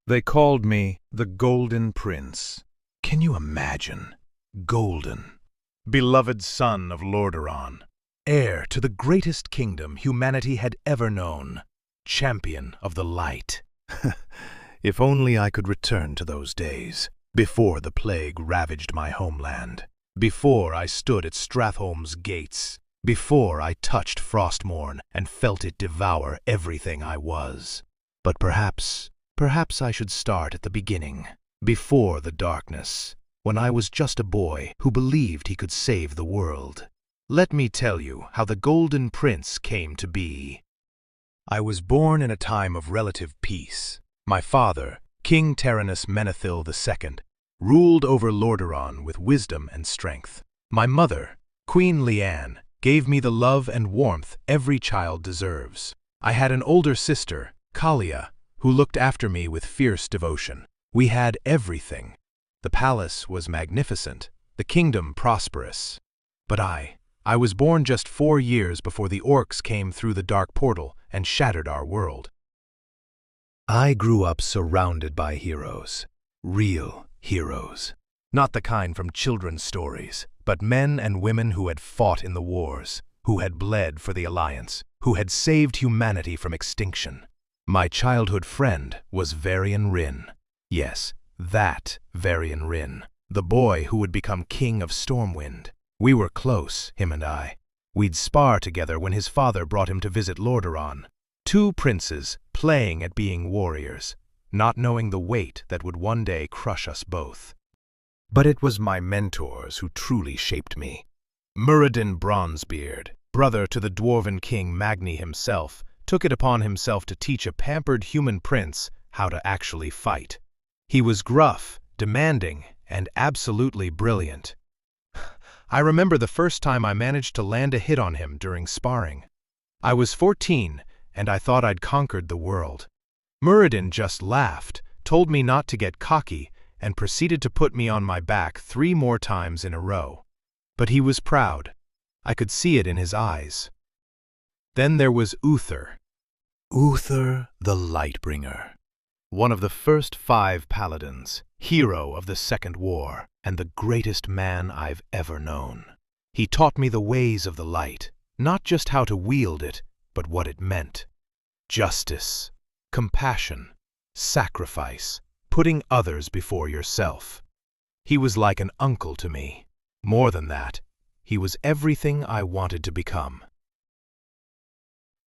They called me the Golden Prince. Can you imagine? Golden. Beloved son of Lordaeron. Heir to the greatest kingdom humanity had ever known. Champion of the light. If only I could return to those days, before the plague ravaged my homeland, before I stood at Stratholme's gates, before I touched Frostmourne and felt it devour everything I was. But perhaps I should start at the beginning, before the darkness, when I was just a boy who believed he could save the world. Let me tell you how the Golden Prince came to be. I was born in a time of relative peace. My father, King Arthas Menethil II, ruled over Lordaeron with wisdom and strength. My mother, Queen Leanne, gave me the love and warmth every child deserves. I had an older sister, Kalia, who looked after me with fierce devotion. We had everything. The palace was magnificent, the kingdom prosperous. But I was born just 4 years before the orcs came through the dark portal and shattered our world. I grew up surrounded by heroes. Real heroes. Not the kind from children's stories, but men and women who had fought in the wars, who had bled for the Alliance, who had saved humanity from extinction. My childhood friend was Varian Wrynn. Yes, that Varian Wrynn, the boy who would become King of Stormwind. We were close, him and I. We'd spar together when his father brought him to visit Lordaeron. 2 princes playing at being warriors, not knowing the weight that would one day crush us both. But it was my mentors who truly shaped me. Muradin Bronzebeard, brother to the Dwarven King Magni himself, took it upon himself to teach a pampered human prince how to actually fight. He was gruff, demanding, and absolutely brilliant. I remember the first time I managed to land a hit on him during sparring. I was 14, and I thought I'd conquered the world. Muradin just laughed, told me not to get cocky, and proceeded to put me on my back 3 more times in a row. But he was proud. I could see it in his eyes. Then there was Uther. Uther the Lightbringer. One of the first 5 Paladins, hero of the Second War, and the greatest man I've ever known. He taught me the ways of the light, not just how to wield it, but what it meant. Justice, compassion, sacrifice, putting others before yourself. He was like an uncle to me. More than that, he was everything I wanted to become.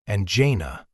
And Jaina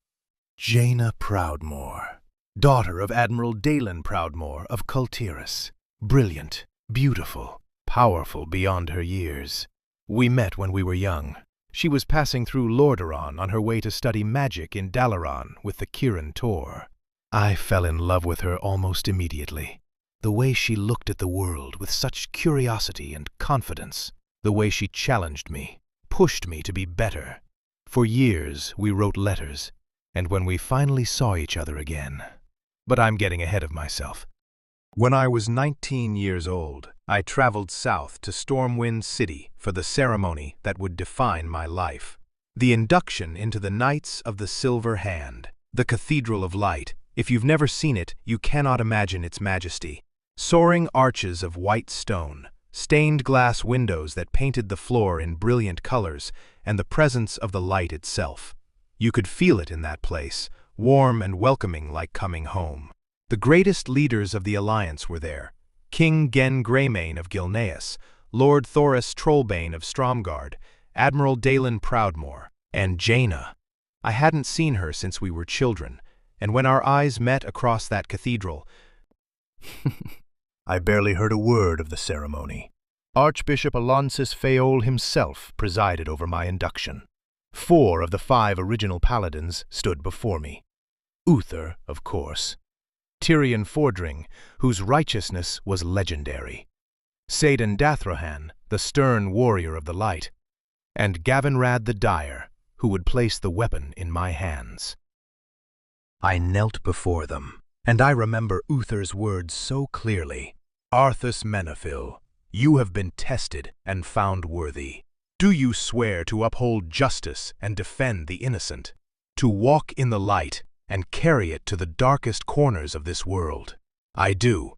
Proudmoore, daughter of Admiral Dalen Proudmoore of Kultiras. Brilliant, beautiful, powerful beyond her years. We met when we were young. She was passing through Lordaeron on her way to study magic in Dalaran with the Kirin Tor. I fell in love with her almost immediately. The way she looked at the world with such curiosity and confidence. The way she challenged me, pushed me to be better. For years we wrote letters, and when we finally saw each other again. But I'm getting ahead of myself. When I was 19 years old, I traveled south to Stormwind City for the ceremony that would define my life. The induction into the Knights of the Silver Hand, the Cathedral of Light. If you've never seen it, you cannot imagine its majesty. Soaring arches of white stone, stained glass windows that painted the floor in brilliant colors, and the presence of the light itself. You could feel it in that place, warm and welcoming like coming home. The greatest leaders of the Alliance were there. King Gen Greymane of Gilneas, Lord Thoris Trollbane of Stromgarde, Admiral Dalen Proudmoore, and Jaina. I hadn't seen her since we were children, and when our eyes met across that cathedral, I barely heard a word of the ceremony. Archbishop Alonsis Feol himself presided over my induction. 4 of the 5 original Paladins stood before me. Uther, of course. Tyrion Fordring, whose righteousness was legendary. Saidan Dathrohan, the stern warrior of the light. And Gavinrad the Dire, who would place the weapon in my hands. I knelt before them, and I remember Uther's words so clearly. Arthas Menethil, you have been tested and found worthy. Do you swear to uphold justice and defend the innocent? To walk in the light and carry it to the darkest corners of this world. I do.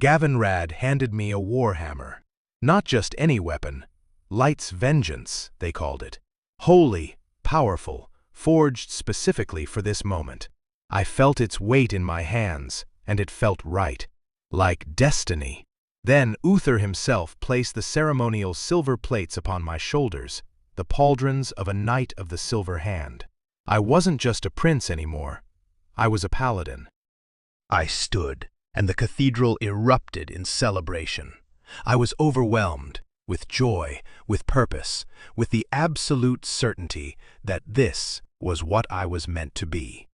Gavin Rad handed me a warhammer. Not just any weapon. Light's Vengeance, they called it. Holy, powerful, forged specifically for this moment. I felt its weight in my hands, and it felt right. Like destiny. Then Uther himself placed the ceremonial silver plates upon my shoulders, the pauldrons of a knight of the silver hand. I wasn't just a prince anymore. I was a paladin. I stood, and the cathedral erupted in celebration. I was overwhelmed with joy, with purpose, with the absolute certainty that this was what I was meant to be.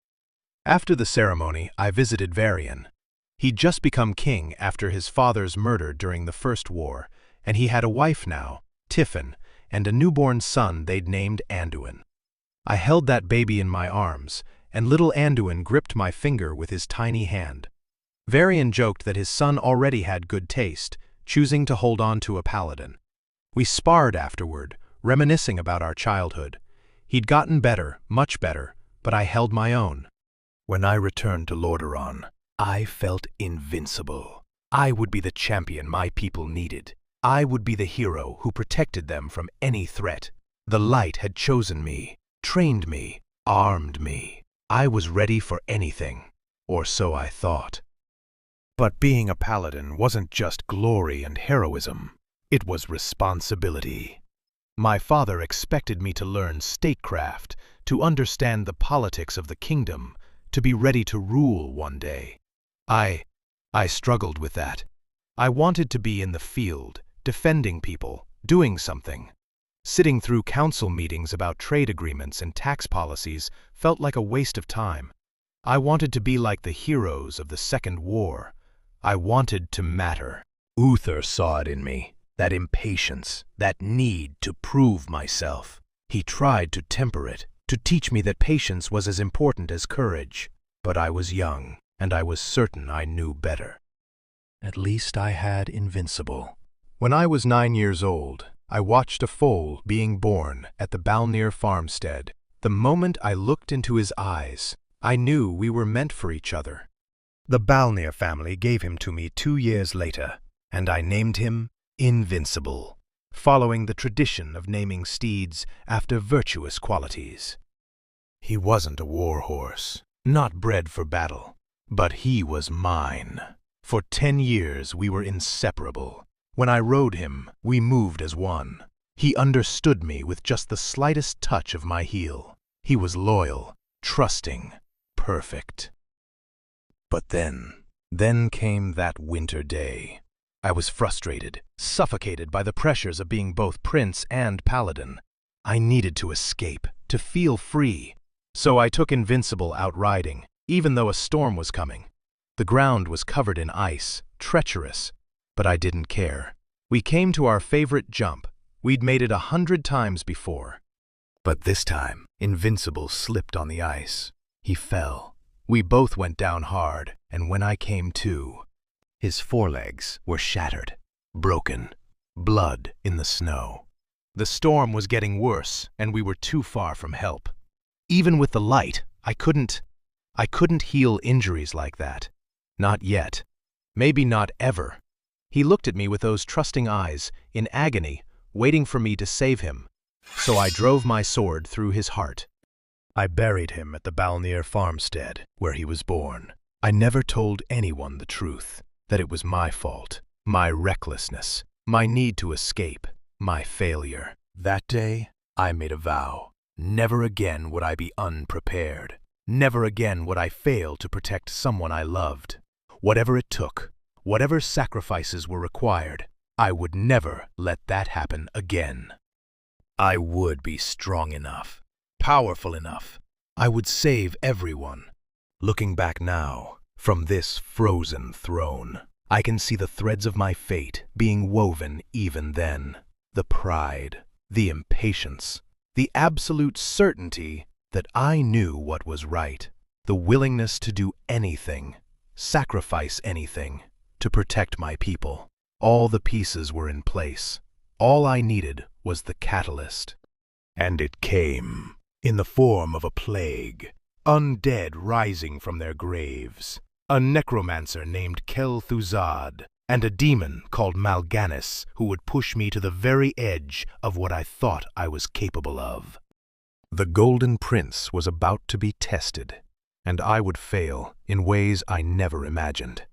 After the ceremony, I visited Varian. He'd just become king after his father's murder during the First War, and he had a wife now, Tiffin, and a newborn son they'd named Anduin. I held that baby in my arms, and little Anduin gripped my finger with his tiny hand. Varian joked that his son already had good taste, choosing to hold on to a paladin. We sparred afterward, reminiscing about our childhood. He'd gotten better, much better, but I held my own. When I returned to Lordaeron, I felt invincible. I would be the champion my people needed. I would be the hero who protected them from any threat. The light had chosen me, trained me, armed me. I was ready for anything, or so I thought. But being a paladin wasn't just glory and heroism. It was responsibility. My father expected me to learn statecraft, to understand the politics of the kingdom, to be ready to rule one day. I struggled with that. I wanted to be in the field, defending people, doing something. Sitting through council meetings about trade agreements and tax policies felt like a waste of time. I wanted to be like the heroes of the Second War. I wanted to matter. Uther saw it in me, that impatience, that need to prove myself. He tried to temper it, to teach me that patience was as important as courage. But I was young, and I was certain I knew better. At least I had Invincible. When I was 9 years old, I watched a foal being born at the Balnir farmstead. The moment I looked into his eyes, I knew we were meant for each other. The Balnir family gave him to me 2 years later, and I named him Invincible, following the tradition of naming steeds after virtuous qualities. He wasn't a war horse, not bred for battle, but he was mine. For 10 years we were inseparable. When I rode him, we moved as one. He understood me with just the slightest touch of my heel. He was loyal, trusting, perfect. But then came that winter day. I was frustrated, suffocated by the pressures of being both prince and paladin. I needed to escape, to feel free. So I took Invincible out riding, even though a storm was coming. The ground was covered in ice, treacherous, but I didn't care. We came to our favorite jump. We'd made it 100 times before. But this time, Invincible slipped on the ice. He fell. We both went down hard, and when I came to, his forelegs were shattered, broken, blood in the snow. The storm was getting worse, and we were too far from help. Even with the light, I couldn't heal injuries like that. Not yet. Maybe not ever. He looked at me with those trusting eyes, in agony, waiting for me to save him. So I drove my sword through his heart. I buried him at the Balnir farmstead, where he was born. I never told anyone the truth, that it was my fault, my recklessness, my need to escape, my failure. That day, I made a vow. Never again would I be unprepared. Never again would I fail to protect someone I loved. Whatever it took, whatever sacrifices were required, I would never let that happen again. I would be strong enough, powerful enough. I would save everyone. Looking back now, from this frozen throne, I can see the threads of my fate being woven even then. The pride, the impatience, the absolute certainty that I knew what was right. The willingness to do anything, sacrifice anything, to protect my people. All the pieces were in place. All I needed was the catalyst. And it came, in the form of a plague undead rising from their graves, a necromancer named Kel'Thuzad, and a demon called Mal'Ganis who would push me to the very edge of what I thought I was capable of. The Golden Prince was about to be tested, and I would fail in ways I never imagined.